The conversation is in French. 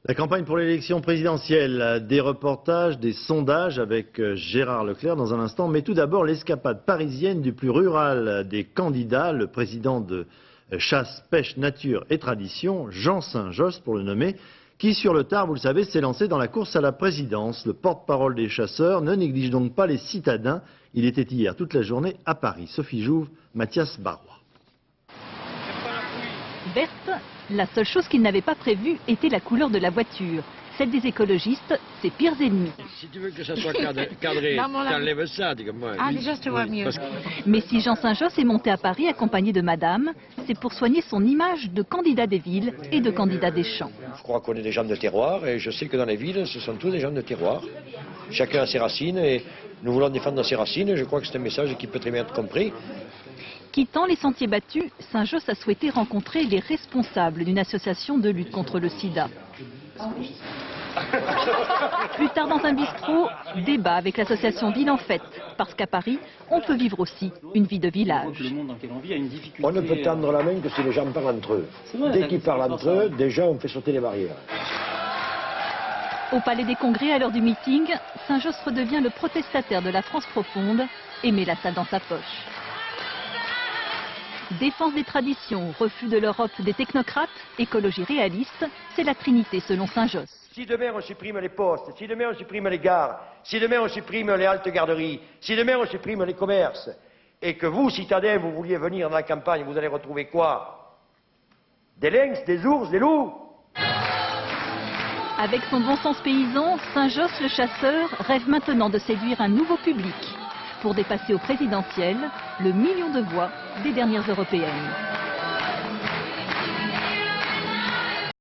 La campagne pour l'élection présidentielle, des reportages, des sondages avec Gérard Leclerc dans un instant. Mais tout d'abord, l'escapade parisienne du plus rural des candidats, le président de Chasse, Pêche, Nature et Tradition, Jean Saint-Josse pour le nommer, qui sur le tard, vous le savez, s'est lancé dans la course à la présidence. Le porte-parole des chasseurs ne néglige donc pas les citadins. Il était hier toute la journée à Paris. Sophie Jouve, Mathias Barrois. Verte, la seule chose qu'il n'avait pas prévue était la couleur de la voiture. Celle des écologistes, ses pires ennemis. Si tu veux que ça soit cadré, t'enlèves ça, dis-moi. Mais si Jean Saint-Josse est monté à Paris accompagné de madame, c'est pour soigner son image de candidat des villes et de candidat des champs. Je crois qu'on est des gens de terroir et je sais que dans les villes, ce sont tous des gens de terroir. Chacun a ses racines et nous voulons défendre ses racines et je crois que c'est un message qui peut très bien être compris. Quittant les sentiers battus, Saint-Josse a souhaité rencontrer les responsables d'une association de lutte contre le sida. Plus tard dans un bistrot, débat avec l'association Ville en Fête, parce qu'à Paris, on peut vivre aussi une vie de village. On ne peut tendre la main que si les gens parlent entre eux. Dès qu'ils parlent entre eux, déjà on fait sauter les barrières. Au Palais des Congrès, à l'heure du meeting, Saint-Josse redevient le protestataire de la France profonde et met la salle dans sa poche. Défense des traditions, refus de l'Europe des technocrates, écologie réaliste, c'est la Trinité selon Saint-Josse. Si demain on supprime les postes, si demain on supprime les gares, si demain on supprime les haltes garderies, si demain on supprime les commerces, et que vous, citadins, vous vouliez venir dans la campagne, vous allez retrouver quoi? Des lynx, des ours, des loups? Avec son bon sens paysan, Saint-Josse le chasseur rêve maintenant de séduire un nouveau public pour dépasser au présidentiel le million de voix des dernières européennes.